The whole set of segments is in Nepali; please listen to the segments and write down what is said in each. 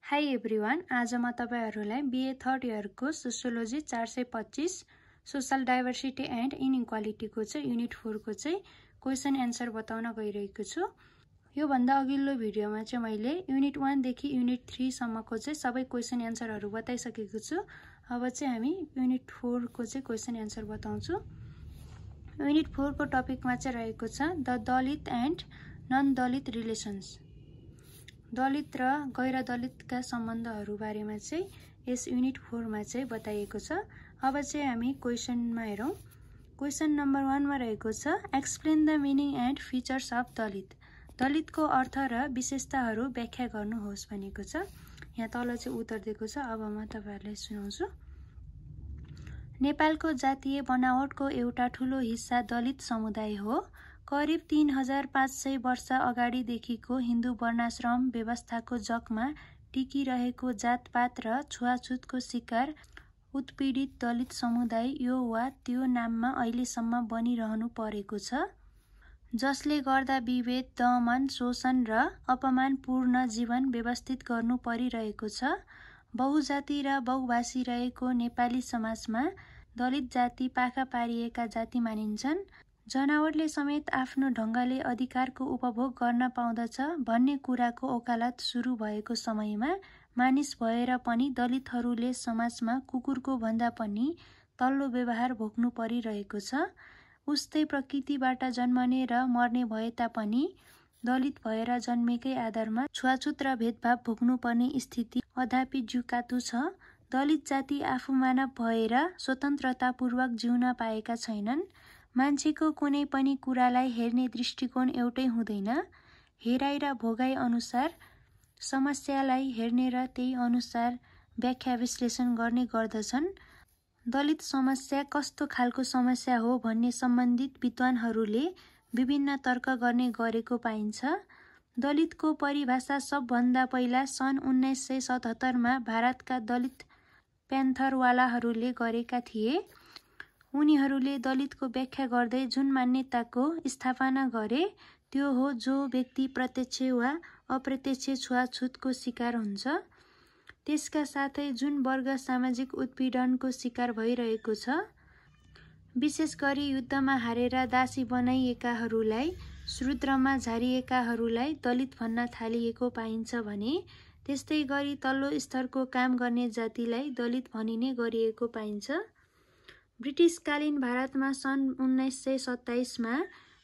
हाई एभ्रिवान, आज म तपाईहरुलाई बीए थर्ड इयरको सोशियोलोजी 425 सोशल डाइभर्सिटी एन्ड इनइक्वालिटीको चाहिँ युनिट 4 को चाहिँ क्वेशन एन्सर बताउन गइरहेको छु। यो भन्दा अघिल्लो भिडियोमा चाहिँ मैले युनिट 1 देखि युनिट 3 सम्मको चाहिँ सबै क्वेशन एन्सरहरु बताइसकेको छु। अब चाहिँ हामी युनिट 4 को चाहिँ क्वेशन एन्सर बताउँछु। युनिट 4 को टपिकमा चाहिँ रहेको छ the Dalit and non Dalit relations. Dalit र गैर दलितका सम्बन्धहरु बारेमा चाहिँ यस युनिट 4 मा चाहिँ बताइएको छ। अब चाहिँ हामी क्वेशनमा हेरौं। क्वेशन नम्बर 1 मा रहेको छ explain the meaning and features of Dalit. दलितको अर्थ र विशेषताहरु व्याख्या गर्नुहोस् भनेको छ। यहाँ तल चाहिँ उत्तर दिएको छ। अब म तपाईहरुलाई सुनाउँछु। नेपालको जातीय बनावटको एउटा ठूलो हिस्सा दलित समुदाय हो। करिब 3500 वर्ष अगाडिदेखिको हिन्दू वर्णाश्रम व्यवस्थाको जगमा टिकिरहेको जातपात र छुवाछुतको शिकार उत्पीडित दलित समुदाय यो वा त्यो नाममा अहिलेसम्म बनिरहनु परेको छ, जसले गर्दा विभेद, दमन, शोषण र अपमानपूर्ण जीवन व्यवस्थित गर्नु परिरहेको छ। बहुजाति र बहुभाषी रहेको नेपाली समाजमा दलित जाति पाखा पारिएका जाति मानिन्छन्। जनावरले समेत आफ्नो ढंगले अधिकारको उपभोग गर्न पाउँदछ भन्ने कुराको ओकालत सुरु भएको समयमा मानिस भएर पनि दलितहरूले समाजमा कुकुरको भन्दा पनि तल्लो व्यवहार भोग्नु परिरहेको छ। उस्तै प्रकृतिबाट जन्मने र मर्ने भए तापनि दलित भएर जन्मेकै आधारमा छुवाछुत र भेदभाव भोग्नु पर्ने स्थिति अद्यापि जुकातु छ। दलित जाति आफू मानव भएर स्वतन्त्रतापूर्वक जिउन पाएका छैनन्। मान्छेको कुनै पनि कुरालाई हेर्ने दृष्टिकोण एउटै हुँदैन। हेराइ र भोगाइ अनुसार समस्यालाई हेर्ने र त्यही अनुसार व्याख्या विश्लेषण गर्ने गर्दछन्। दलित समस्या कस्तो खालको समस्या हो भन्ने सम्बन्धित विद्वानहरूले विभिन्न तर्क गर्ने गरेको पाइन्छ। दलितको परिभाषा सबभन्दा पहिला सन् 1977 मा भारतका दलित प्यान्थरवालाहरूले गरेका थिए। उनीहरूले दलितको व्याख्या गर्दै जुन मान्यताको स्थापना गरे त्यो हो जो व्यक्ति प्रत्यक्ष वा अप्रत्यक्ष छुवाछुतको शिकार हुन्छ। त्यसका साथै जुन वर्ग सामाजिक उत्पीडनको शिकार भइरहेको छ, विशेष गरी युद्धमा हारेर दासी बनाइएकाहरूलाई, शूद्रमा झारिएकाहरूलाई दलित भन्न थालिएको पाइन्छ भने त्यस्तै गरी तल्लो स्तरको काम गर्ने जातिलाई दलित भनिने गरिएको पाइन्छ। ब्रिटिसकालीन भारतमा सन् 1927 मा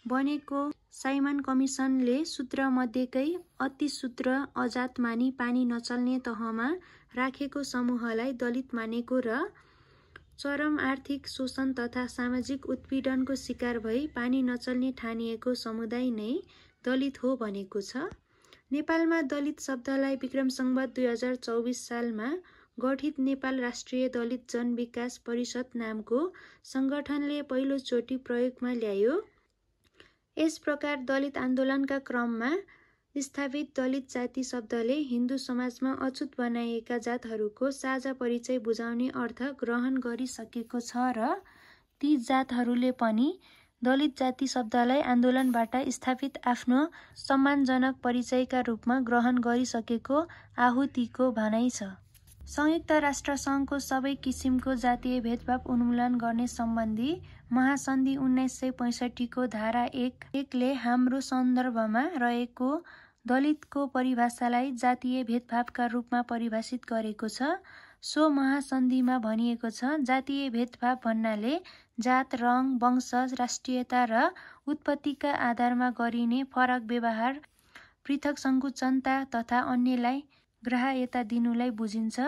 बनेको साइमन कमिसनले शूद्र मध्येकै अति शूद्र अजात मानी पानी नचल्ने तहमा राखेको समूहलाई दलित मानेको र चरम आर्थिक शोषण तथा सामाजिक उत्पीडनको शिकार भई पानी नचल्ने ठानिएको समुदाय नै दलित हो भनेको छ। नेपालमा दलित शब्दलाई विक्रम संवत 2024 सालमा गठित नेपाल राष्ट्रिय दलित जन विकास परिषद नामको संगठनले पहिलो चोटि प्रयोगमा ल्यायो। यस प्रकार दलित आन्दोलनका क्रममा स्थापित दलित जाति शब्दले हिन्दू समाजमा अछुत बनाइएका जातहरूको साझा परिचय बुझाउने अर्थ ग्रहण गरिसकेको छ र ती जातहरूले पनि दलित जाति शब्दलाई आन्दोलनबाट स्थापित आफ्नो सम्मानजनक परिचयका रूपमा ग्रहण गरिसकेको आहुतिको भनाइ छ। संयुक्त राष्ट्र संघको सबै किसिमको जातीय भेदभाव उन्मूलन गर्ने सम्बन्धी महासन्धि 1965 को धारा 1 ले हाम्रो सन्दर्भमा रहेको दलितको परिभाषालाई जातीय भेदभावका रूपमा परिभाषित गरेको छ। सो महासन्धिमा भनिएको छ जातीय भेदभाव भन्नाले जात, रङ, वंश, राष्ट्रियता र उत्पत्तिका आधारमा गरिने फरक व्यवहार, पृथक संकुचनता तथा अन्यलाई ग्राह्यता दिनुलाई बुझिन्छ,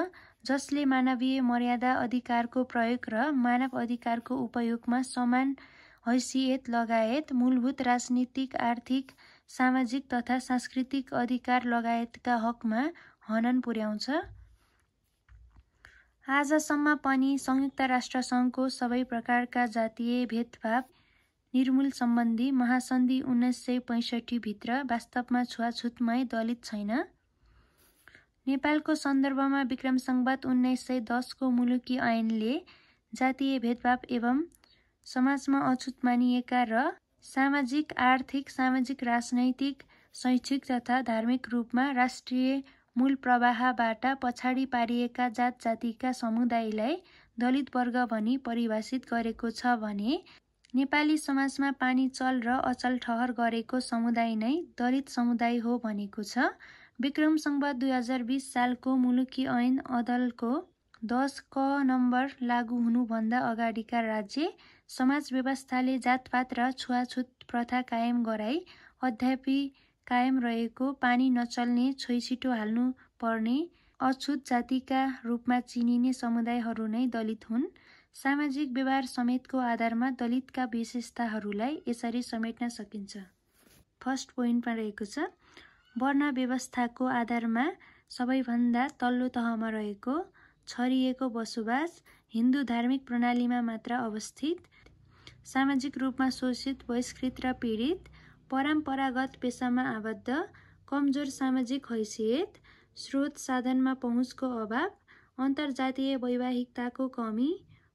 जसले मानवीय मर्यादा अधिकारको प्रयोग र मानव अधिकारको उपयोगमा समान हैसियत लगायत मूलभूत राजनीतिक, आर्थिक, सामाजिक तथा सांस्कृतिक अधिकार लगायतका हकमा हनन पुर्याउँछ। आजसम्म पनि संयुक्त राष्ट्र संघको सबै प्रकारका जातीय भेदभाव निर्मूल सम्बन्धी महासन्धि 1965 भित्र वास्तवमा छुवाछुतमय दलित छैन। नेपालको सन्दर्भमा विक्रम संवत 1910 को मुलुकी ऐनले जातीय भेदभाव एवं समाजमा अछुत मानिएका र सामाजिक, आर्थिक, सामाजिक, राजनैतिक, शैक्षिक तथा धार्मिक रूपमा राष्ट्रिय मूल प्रवाहबाट पछाडि पारिएका जात जातिका समुदायलाई दलित वर्ग भनी परिभाषित गरेको छ भने नेपाली समाजमा पानी चल र अचल ठहर गरेको समुदाय नै दलित समुदाय हो भनेको छ। विक्रम संवत 2020 सालको मुलुकी ऐन अदलको 10 क नम्बर लागू हुनुभन्दा अगाडिका राज्य समाज व्यवस्थाले जातपात र छुवाछुत प्रथा कायम गराई अद्यापि कायम रहेको पानी नचल्ने छोइछिटो हाल्नु पर्ने अछुत जातिका रूपमा चिनिने समुदायहरू नै दलित हुन्। सामाजिक व्यवहार समेतको आधारमा दलितका विशेषताहरूलाई यसरी समेट्न सकिन्छ। फर्स्ट पोइन्टमा रहेको छ वर्ण व्यवस्थाको आधारमा सबैभन्दा तल्लो तहमा रहेको छरिएको बसोबास, हिन्दू धार्मिक प्रणालीमा मात्र अवस्थित, सामाजिक रूपमा शोषित, बहिष्कृत र पीडित, परम्परागत पेसामा आबद्ध, कमजोर सामाजिक हैसियत, स्रोत साधनमा पहुँचको अभाव, अन्तर्जातीय वैवाहिकताको कमी,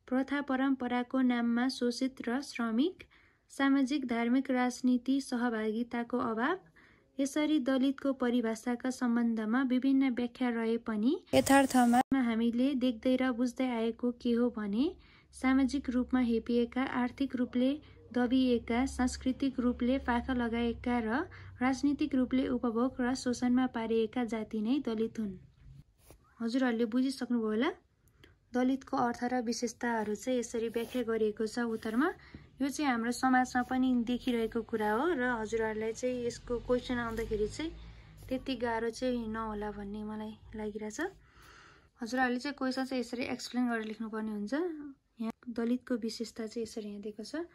प्रथा परम्पराको नाममा शोषित र श्रमिक, सामाजिक धार्मिक राजनीति सहभागिताको अभाव। यसरी दलितको परिभाषाका सम्बन्धमा विभिन्न व्याख्या रहे पनि यथार्थमा हामीले देख्दै र बुझ्दै आएको के हो भने सामाजिक रूपमा हेपिएका, आर्थिक रूपले दबिएका, सांस्कृतिक रूपले पाखा लगाएका र राजनीतिक रूपले उपभोग र शोषणमा पारिएका जाति नै दलित हुन्। हजुरहरूले बुझिसक्नुभयो होला। दलितको अर्थ र विशेषताहरू चाहिँ यसरी व्याख्या गरिएको छ उत्तरमा। यो चाहिँ हाम्रो समाजमा पनि देखिरहेको कुरा हो र हजुरहरूलाई चाहिँ यसको क्वेसन आउँदाखेरि चाहिँ त्यति गाह्रो चाहिँ नहोला भन्ने मलाई लागिरहेछ। हजुरहरूले चाहिँ क्वेसन चाहिँ यसरी एक्सप्लेन गरेर लेख्नुपर्ने हुन्छ। यहाँ दलितको विशेषता चाहिँ यसरी यहाँ दिएको छ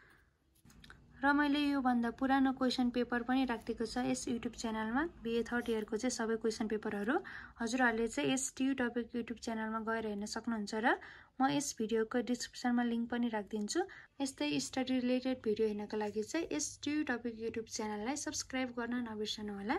र मैले योभन्दा पुरानो क्वेसन पेपर पनि राखिदिएको छ यस युट्युब च्यानलमा। बिए थर्ड इयरको चाहिँ सबै क्वेसन पेपरहरू हजुरहरूले चाहिँ यस ट्यु टपिक युट्युब च्यानलमा गएर हेर्न सक्नुहुन्छ र म यस भिडियोको डिस्क्रिप्सनमा लिङ्क पनि राखिदिन्छु। यस्तै स्टडी रिलेटेड भिडियो हेर्नको लागि चाहिँ यस ट्यु टपिक युट्युब च्यानललाई सब्सक्राइब गर्न नबिर्सनु होला।